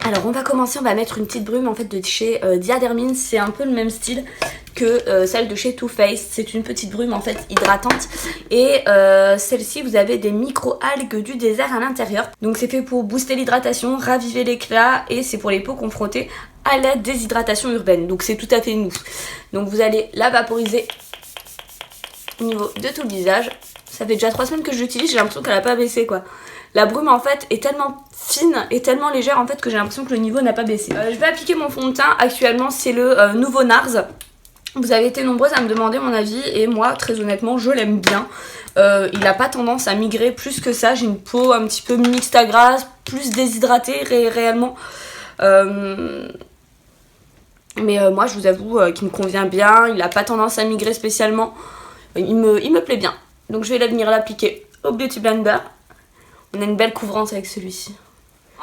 Alors on va commencer, on va mettre une petite brume en fait de chez Diadermine. C'est un peu le même style que celle de chez Too Faced. C'est une petite brume en fait hydratante. Et celle-ci, vous avez des micro-algues du désert à l'intérieur. Donc c'est fait pour booster l'hydratation, raviver l'éclat, et c'est pour les peaux confrontées à la déshydratation urbaine. Donc c'est tout à fait nous. Donc vous allez la vaporiser au niveau de tout le visage. Ça fait déjà 3 semaines que je l'utilise, j'ai l'impression qu'elle a pas baissé quoi. La brume en fait est tellement fine et tellement légère en fait que j'ai l'impression que le niveau n'a pas baissé. Je vais appliquer mon fond de teint. Actuellement c'est le nouveau NARS. Vous avez été nombreuses à me demander mon avis et moi très honnêtement je l'aime bien. Il n'a pas tendance à migrer plus que ça. J'ai une peau un petit peu mixte à grasse, plus déshydratée réellement. Mais moi je vous avoue qu'il me convient bien. Il n'a pas tendance à migrer spécialement. Il me plaît bien. Donc je vais venir l'appliquer au Beauty Blender. On a une belle couvrance avec celui-ci.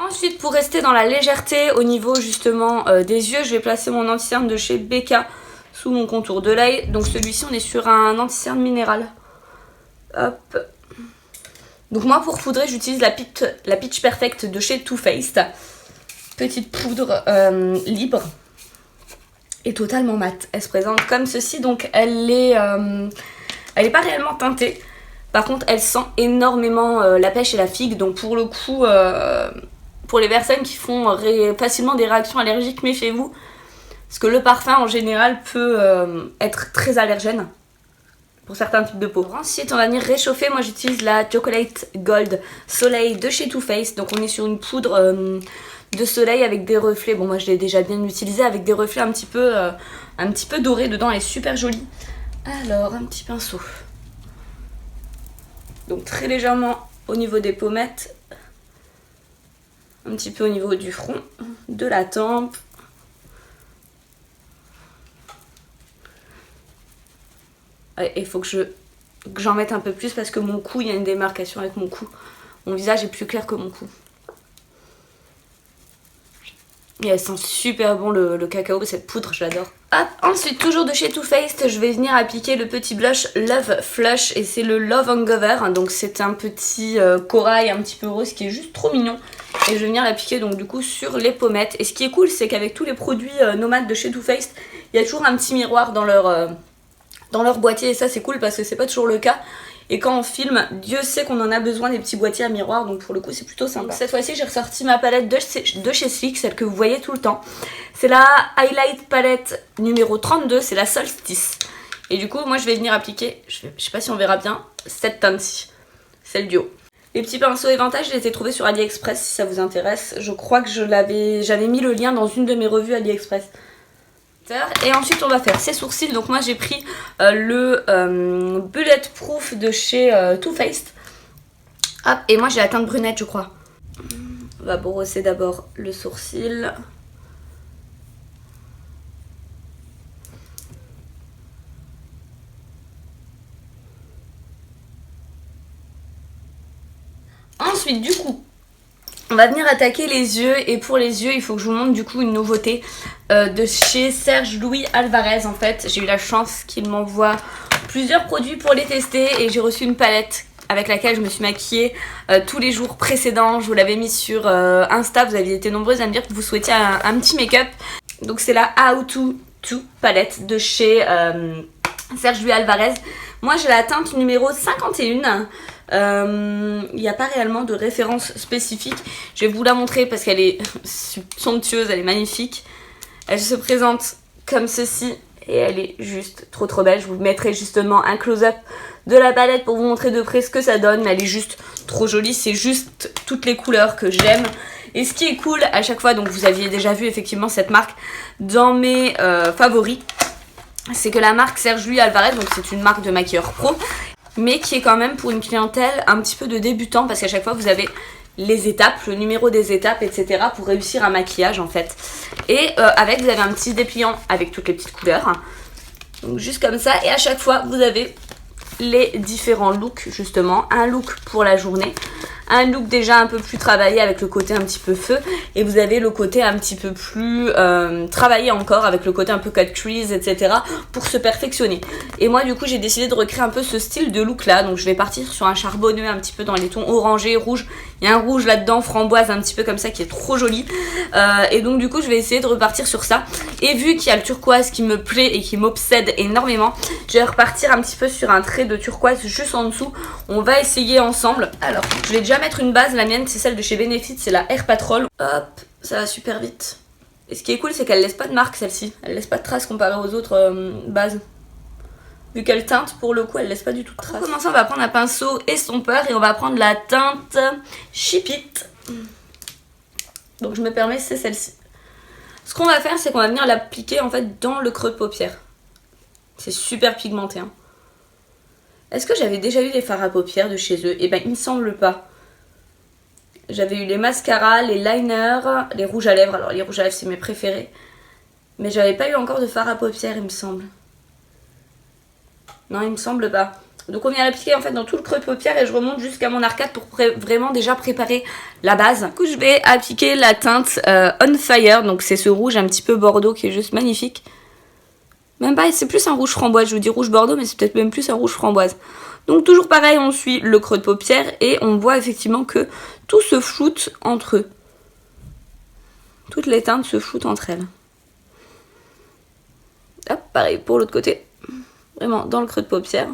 Ensuite, pour rester dans la légèreté au niveau justement des yeux, je vais placer mon anti-cerne de chez Becca sous mon contour de l'œil. Donc celui-ci, on est sur un anti-cerne minéral. Hop. Donc moi, pour poudrer, j'utilise la Pitch Perfect de chez Too Faced. Petite poudre libre et totalement mate. Elle se présente comme ceci. Donc elle est pas réellement teintée. Par contre, elle sent énormément la pêche et la figue. Donc pour le coup, pour les personnes qui font facilement des réactions allergiques, méfiez-vous. Parce que le parfum, en général, peut être très allergène pour certains types de peau. Ensuite, on va venir réchauffer. Moi, j'utilise la Chocolate Gold Soleil de chez Too Faced. Donc on est sur une poudre de soleil avec des reflets. Bon, moi, je l'ai déjà bien utilisée avec des reflets un petit peu dorés dedans. Elle est super jolie. Alors, un petit pinceau. Donc très légèrement au niveau des pommettes, un petit peu au niveau du front, de la tempe. Il faut que j'en mette un peu plus parce que mon cou, il y a une démarcation avec mon cou. Mon visage est plus clair que mon cou. Et elle sent super bon le cacao, cette poudre, je l'adore. Ensuite, toujours de chez Too Faced, je vais venir appliquer le petit blush Love Flush. Et c'est le Love Hangover. Donc c'est un petit corail un petit peu rose qui est juste trop mignon. Et je vais venir l'appliquer donc du coup sur les pommettes. Et ce qui est cool, c'est qu'avec tous les produits nomades de chez Too Faced, il y a toujours un petit miroir dans leur boîtier. Et ça c'est cool parce que c'est pas toujours le cas. Et quand on filme, Dieu sait qu'on en a besoin des petits boîtiers à miroir, donc pour le coup c'est plutôt sympa. Donc, cette fois-ci j'ai ressorti ma palette de chez Sleek, celle que vous voyez tout le temps. C'est la Highlight Palette numéro 32, c'est la Solstice. Et du coup moi je vais venir appliquer, je sais pas si on verra bien, cette teinte-ci, celle du haut. Les petits pinceaux éventages, je les ai trouvés sur AliExpress si ça vous intéresse. Je crois que j'avais mis le lien dans une de mes revues AliExpress. Et ensuite on va faire ses sourcils. Donc moi j'ai pris le Bulletproof de chez Too Faced. Hop, et moi j'ai la teinte brunette je crois. On va brosser d'abord le sourcil. Ensuite du coup on va venir attaquer les yeux, et pour les yeux il faut que je vous montre du coup une nouveauté de chez Serge Louis Alvarez. En fait j'ai eu la chance qu'il m'envoie plusieurs produits pour les tester et j'ai reçu une palette avec laquelle je me suis maquillée tous les jours précédents. Je vous l'avais mis sur Insta, vous aviez été nombreuses à me dire que vous souhaitiez un petit make-up. Donc c'est la How to palette de chez Serge Louis Alvarez. Moi j'ai la teinte numéro 51. Il n'y a pas réellement de référence spécifique. Je vais vous la montrer parce qu'elle est somptueuse, elle est magnifique. Elle se présente comme ceci et elle est juste trop belle. Je vous mettrai justement un close-up de la palette pour vous montrer de près ce que ça donne. Mais elle est juste trop jolie, c'est juste toutes les couleurs que j'aime. Et ce qui est cool à chaque fois, donc vous aviez déjà vu effectivement cette marque dans mes favoris, c'est que la marque Serge Louis Alvarez, donc c'est une marque de maquilleur pro, mais qui est quand même pour une clientèle un petit peu de débutant, parce qu'à chaque fois vous avez les étapes, le numéro des étapes, etc. pour réussir un maquillage en fait. Et avec, vous avez un petit dépliant avec toutes les petites couleurs, donc juste comme ça, et à chaque fois vous avez les différents looks justement. Un look pour la journée, un look déjà un peu plus travaillé avec le côté un petit peu feu, et vous avez le côté un petit peu plus travaillé encore avec le côté un peu cut crease, etc. pour se perfectionner. Et moi du coup j'ai décidé de recréer un peu ce style de look là, donc je vais partir sur un charbonneux un petit peu dans les tons orangés, rouges, Il y a un rouge là-dedans, framboise, un petit peu comme ça, qui est trop joli. Et donc du coup je vais essayer de repartir sur ça. Et vu qu'il y a le turquoise qui me plaît et qui m'obsède énormément, je vais repartir un petit peu sur un trait de turquoise juste en dessous. On va essayer ensemble. Alors je vais déjà mettre une base, la mienne c'est celle de chez Benefit, c'est la Air Patrol. Hop, ça va super vite. Et ce qui est cool c'est qu'elle laisse pas de marque celle-ci. Elle laisse pas de traces comparée aux autres bases. Vu qu'elle teinte, pour le coup, elle laisse pas du tout de traces. Pour commencer, on va prendre un pinceau estompeur et on va prendre la teinte Ship It. Donc je me permets, c'est celle-ci. Ce qu'on va faire, c'est qu'on va venir l'appliquer en fait dans le creux de paupière. C'est super pigmenté. Hein. Est-ce que j'avais déjà eu des fards à paupières de chez eux? Eh ben, il me semble pas. J'avais eu les mascaras, les liners, les rouges à lèvres. Alors les rouges à lèvres, c'est mes préférés. Mais j'avais pas eu encore de fard à paupières, il me semble. Non, il me semble pas. Donc on vient l'appliquer en fait dans tout le creux de paupière et je remonte jusqu'à mon arcade pour vraiment déjà préparer la base. Du coup je vais appliquer la teinte On Fire, donc c'est ce rouge un petit peu bordeaux qui est juste magnifique. Même pas, c'est plus un rouge framboise, je vous dis rouge bordeaux mais c'est peut-être même plus un rouge framboise. Donc toujours pareil, on suit le creux de paupière et on voit effectivement que tout se floute entre eux. Toutes les teintes se floutent entre elles. Hop, pareil pour l'autre côté. Vraiment dans le creux de paupière.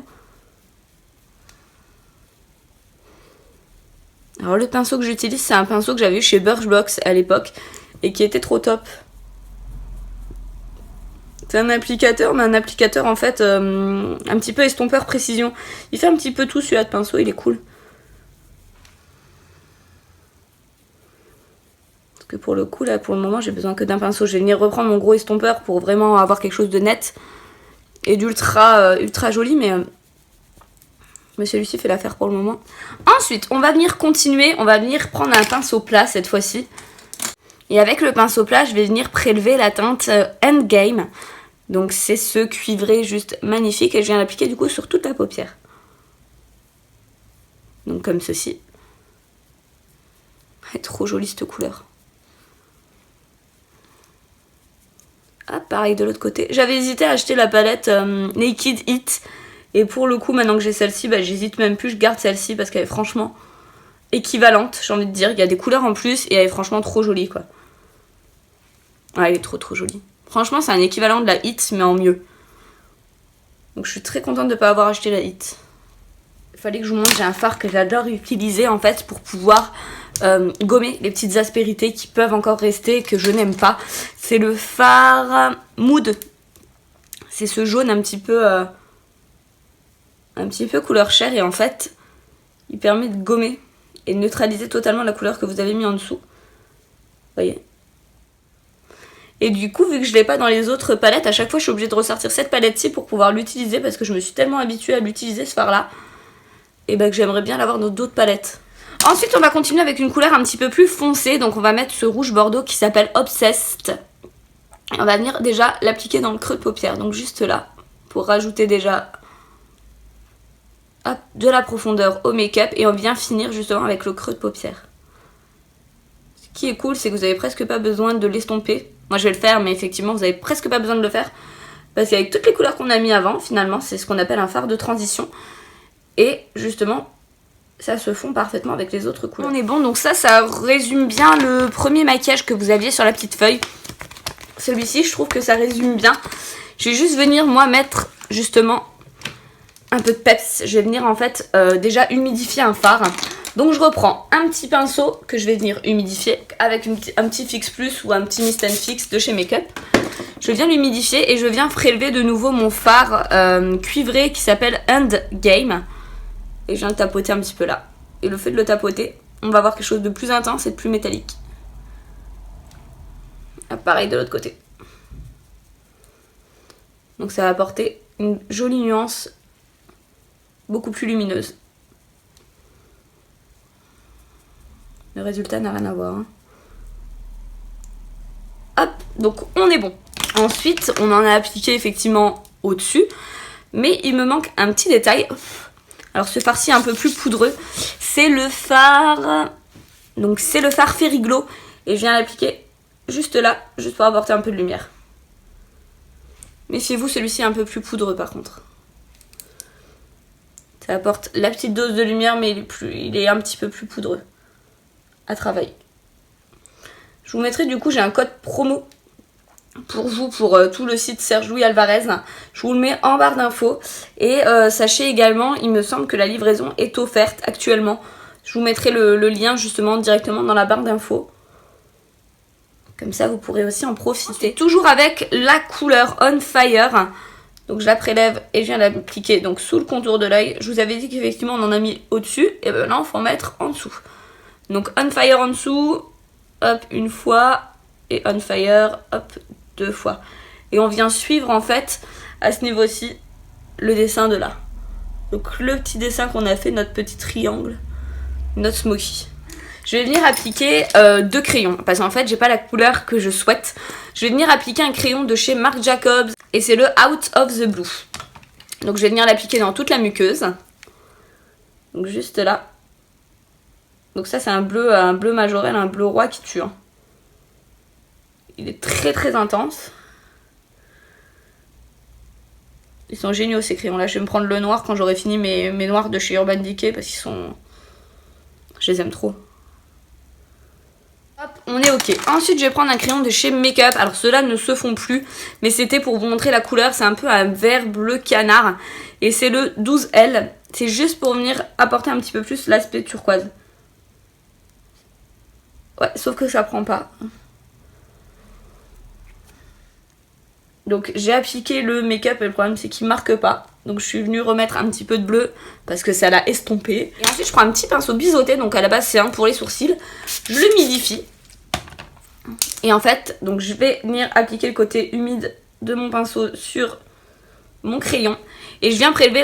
Alors le pinceau que j'utilise, c'est un pinceau que j'avais eu chez Birchbox à l'époque et qui était trop top. C'est un applicateur, mais un applicateur en fait un petit peu estompeur précision. Il fait un petit peu tout celui-là de pinceau, il est cool. Parce que pour le coup là, pour le moment, j'ai besoin que d'un pinceau. Je vais venir reprendre mon gros estompeur pour vraiment avoir quelque chose de net et d'ultra ultra joli, mais celui-ci fait l'affaire pour le moment. Ensuite, on va venir continuer, on va venir prendre un pinceau plat cette fois-ci. Et avec le pinceau plat, je vais venir prélever la teinte Endgame. Donc c'est ce cuivré juste magnifique et je viens l'appliquer du coup sur toute la paupière. Donc comme ceci. Elle est trop jolie cette couleur. Ah, pareil de l'autre côté. J'avais hésité à acheter la palette Naked It. Et pour le coup, maintenant que j'ai celle-ci, bah, j'hésite même plus. Je garde celle-ci parce qu'elle est franchement équivalente, j'ai envie de dire. Il y a des couleurs en plus et elle est franchement trop jolie, quoi. Ouais, elle est trop jolie. Franchement, c'est un équivalent de la Hit, mais en mieux. Donc je suis très contente de ne pas avoir acheté la Hit. Il fallait que je vous montre, j'ai un fard que j'adore utiliser en fait pour pouvoir gommer les petites aspérités qui peuvent encore rester et que je n'aime pas. C'est le fard Mood. C'est ce jaune un petit peu couleur chair et en fait il permet de gommer et de neutraliser totalement la couleur que vous avez mis en dessous. Vous voyez. Et du coup, vu que je l'ai pas dans les autres palettes, à chaque fois je suis obligée de ressortir cette palette-ci pour pouvoir l'utiliser parce que je me suis tellement habituée à l'utiliser ce fard-là. Et bah que j'aimerais bien l'avoir dans d'autres palettes. Ensuite, on va continuer avec une couleur un petit peu plus foncée. Donc on va mettre ce rouge bordeaux qui s'appelle Obsessed. Et on va venir déjà l'appliquer dans le creux de paupière. Donc juste là, pour rajouter déjà hop, de la profondeur au make-up. Et on vient finir justement avec le creux de paupière. Ce qui est cool, c'est que vous n'avez presque pas besoin de l'estomper. Moi je vais le faire, mais effectivement vous n'avez presque pas besoin de le faire. Parce qu'avec toutes les couleurs qu'on a mis avant, finalement, c'est ce qu'on appelle un fard de transition. Et justement, ça se fond parfaitement avec les autres couleurs. On est bon, donc ça résume bien le premier maquillage que vous aviez sur la petite feuille. Celui-ci, je trouve que ça résume bien. Je vais juste venir, moi, mettre justement un peu de peps. Je vais venir, en fait, déjà humidifier un fard. Donc, je reprends un petit pinceau que je vais venir humidifier avec un petit Fix Plus ou un petit Mist & Fix de chez Makeup. Je viens l'humidifier et je viens prélever de nouveau mon fard cuivré qui s'appelle Endgame. Et je viens le tapoter un petit peu là. Et le fait de le tapoter, on va avoir quelque chose de plus intense et de plus métallique. Ah, pareil de l'autre côté. Donc ça va apporter une jolie nuance beaucoup plus lumineuse. Le résultat n'a rien à voir. Hein. Hop, donc on est bon. Ensuite, on en a appliqué effectivement au-dessus. Mais il me manque un petit détail. Alors ce fard-ci un peu plus poudreux, c'est le fard, donc c'est le fard Ferriglo et je viens l'appliquer juste là, juste pour apporter un peu de lumière. Méfiez-vous, celui-ci est un peu plus poudreux par contre. Ça apporte la petite dose de lumière mais il est un petit peu plus poudreux. à travailler. Je vous mettrai du coup, j'ai un code promo pour vous, pour tout le site Serge Louis Alvarez. Je vous le mets en barre d'infos. Et sachez également, il me semble que la livraison est offerte actuellement. Je vous mettrai le lien justement directement dans la barre d'infos. Comme ça, vous pourrez aussi en profiter. Toujours avec la couleur On Fire. Donc je la prélève et je viens l'appliquer donc sous le contour de l'œil. Je vous avais dit qu'effectivement on en a mis au-dessus. Et ben là, il faut en mettre en dessous. Donc On Fire en dessous. Hop, une fois. Et On Fire, hop, 2 fois. Et on vient suivre en fait, à ce niveau-ci, le dessin de là. Donc le petit dessin qu'on a fait, notre petit triangle, notre smoky. Je vais venir appliquer 2 crayons, parce qu'en fait j'ai pas la couleur que je souhaite. Je vais venir appliquer un crayon de chez Marc Jacobs, et c'est le Out of the Blue. Donc je vais venir l'appliquer dans toute la muqueuse. Donc juste là. Donc ça c'est un bleu majorel, un bleu roi qui tue. Hein. Il est très très intense. Ils sont géniaux ces crayons là. Je vais me prendre le noir quand j'aurai fini mes noirs de chez Urban Decay parce qu'ils sont... Je les aime trop. Hop, on est ok. Ensuite je vais prendre un crayon de chez Make Up. Alors ceux-là ne se font plus. Mais c'était pour vous montrer la couleur. C'est un peu un vert bleu canard. Et c'est le 12L. C'est juste pour venir apporter un petit peu plus l'aspect turquoise. Ouais, sauf que ça prend pas. Donc j'ai appliqué le make-up et le problème c'est qu'il marque pas. Donc je suis venue remettre un petit peu de bleu parce que ça l'a estompé. Et ensuite je prends un petit pinceau biseauté, donc à la base c'est un pour les sourcils. Je le humidifie. Et en fait, donc je vais venir appliquer le côté humide de mon pinceau sur mon crayon. Et je viens prélever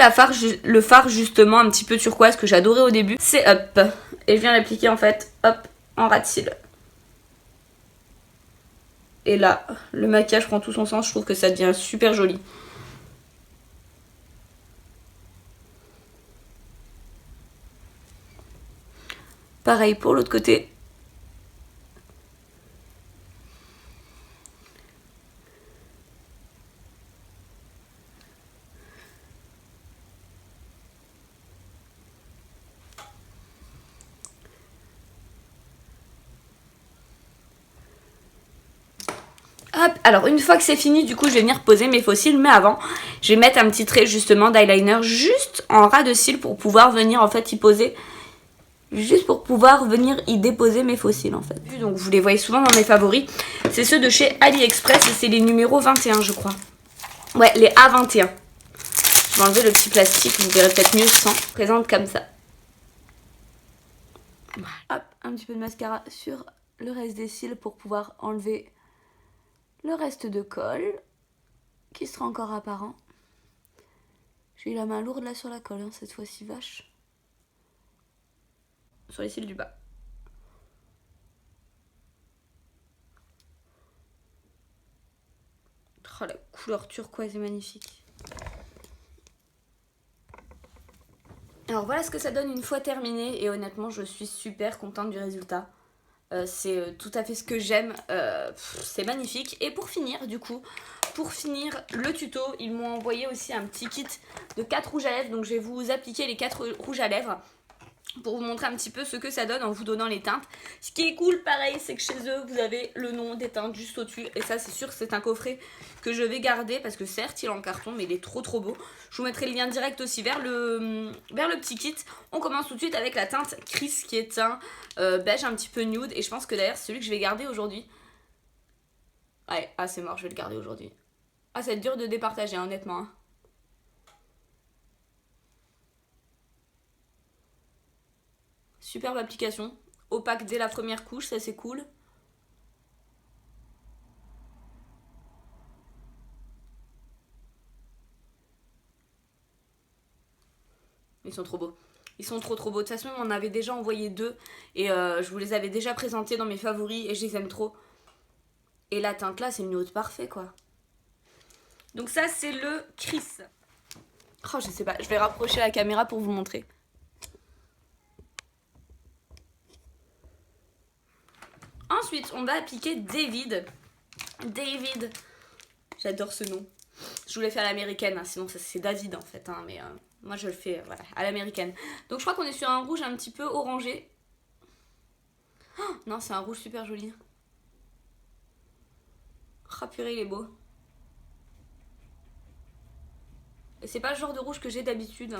le fard justement un petit peu turquoise que j'adorais au début. C'est Up. Et je viens l'appliquer en fait, hop, en ras de cils. Et là, le maquillage prend tout son sens. Je trouve que ça devient super joli. Pareil pour l'autre côté. Hop, alors une fois que c'est fini, du coup, je vais venir poser mes faux cils. Mais avant, je vais mettre un petit trait justement d'eyeliner juste en ras de cils pour pouvoir venir en fait y poser. Juste pour pouvoir venir y déposer mes faux cils en fait. Donc vous les voyez souvent dans mes favoris. C'est ceux de chez AliExpress et c'est les numéros 21 je crois. Ouais, les A21. Je vais enlever le petit plastique, vous verrez peut-être mieux sans. Présente comme ça. Voilà. Hop, un petit peu de mascara sur le reste des cils pour pouvoir enlever le reste de colle qui sera encore apparent. J'ai eu la main lourde là sur la colle, hein, cette fois-ci vache. Sur les cils du bas. Oh, la couleur turquoise est magnifique. Alors voilà ce que ça donne une fois terminé et honnêtement je suis super contente du résultat. C'est tout à fait ce que j'aime, c'est magnifique. Et pour finir du coup, pour finir le tuto, ils m'ont envoyé aussi un petit kit de 4 rouges à lèvres. Donc je vais vous appliquer les 4 rouges à lèvres pour vous montrer un petit peu ce que ça donne en vous donnant les teintes. Ce qui est cool pareil c'est que chez eux vous avez le nom des teintes juste au dessus. Et ça c'est sûr que c'est un coffret que je vais garder parce que certes il est en carton mais il est trop beau. Je vous mettrai le lien direct aussi vers le petit kit. On commence tout de suite avec la teinte Chris qui est un beige un petit peu nude. Et je pense que d'ailleurs c'est celui que je vais garder aujourd'hui. Ouais, ah c'est mort, je vais le garder aujourd'hui. Ah ça va être dur de départager hein, honnêtement hein. Superbe application, opaque dès la première couche, ça c'est cool. Ils sont trop beaux. Ils sont trop beaux. De toute façon, on en avait déjà envoyé 2 et je vous les avais déjà présentés dans mes favoris et je les aime trop. Et la teinte là, c'est le nude parfait quoi. Donc ça, c'est le Chris. Oh, je sais pas, je vais rapprocher la caméra pour vous montrer. Ensuite, on va appliquer David. David. J'adore ce nom. Je voulais faire à l'américaine, hein, sinon c'est David en fait. Hein, mais moi je le fais voilà, à l'américaine. Donc je crois qu'on est sur un rouge un petit peu orangé. Oh, non, c'est un rouge super joli. Ah purée, il est beau. Et c'est pas le genre de rouge que j'ai d'habitude.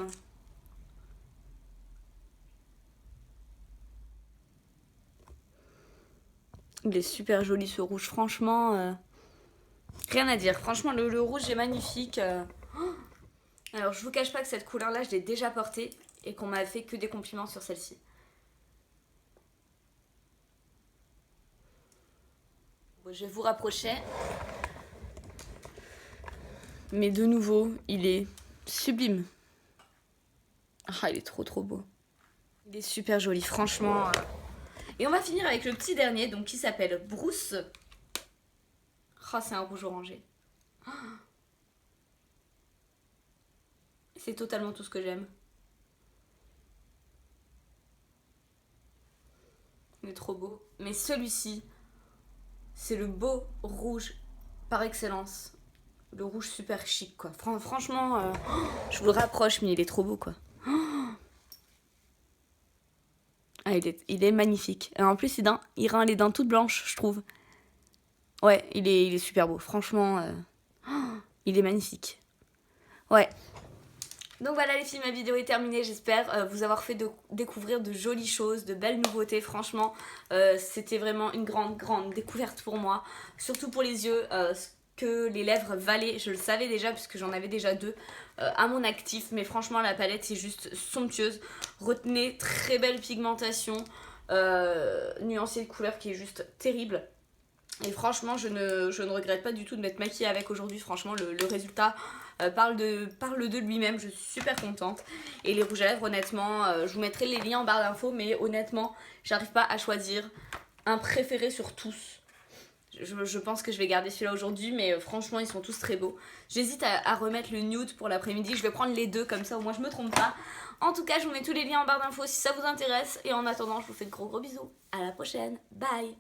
Il est super joli ce rouge, franchement. Rien à dire. Franchement, le rouge est magnifique. Alors, je vous cache pas que cette couleur-là, je l'ai déjà portée et qu'on m'a fait que des compliments sur celle-ci. Bon, je vais vous rapprocher. Mais de nouveau, il est sublime. Ah, il est trop trop beau. Il est super joli, franchement. Et on va finir avec le petit dernier, donc qui s'appelle Bruce. Ah, c'est un rouge orangé. C'est totalement tout ce que j'aime. Il est trop beau. Mais celui-ci, c'est le beau rouge par excellence. Le rouge super chic, quoi. Franchement, je vous le rapproche, mais il est trop beau, quoi. Ah, il est magnifique. Et en plus, il rend les dents toutes blanches, je trouve. Ouais, il est super beau. Franchement, il est magnifique. Ouais. Donc voilà les filles, ma vidéo est terminée. J'espère vous avoir fait découvrir de jolies choses, de belles nouveautés. Franchement, c'était vraiment une grande découverte pour moi. Surtout pour les yeux. Ce que les lèvres valaient, je le savais déjà puisque j'en avais déjà deux à mon actif. Mais franchement, la palette c'est juste somptueuse. Retenez, très belle pigmentation. Nuancée de couleur qui est juste terrible. Et franchement, je ne regrette pas du tout de m'être maquillée avec aujourd'hui. Franchement, le résultat parle de lui-même. Je suis super contente. Et les rouges à lèvres, honnêtement, je vous mettrai les liens en barre d'infos. Mais honnêtement, j'arrive pas à choisir un préféré sur tous. Je pense que je vais garder celui-là aujourd'hui. Mais franchement, ils sont tous très beaux. J'hésite à remettre le nude pour l'après-midi. Je vais prendre les deux, comme ça au moins je me trompe pas. En tout cas, je vous mets tous les liens en barre d'infos si ça vous intéresse. Et en attendant, je vous fais de gros bisous. À la prochaine. Bye!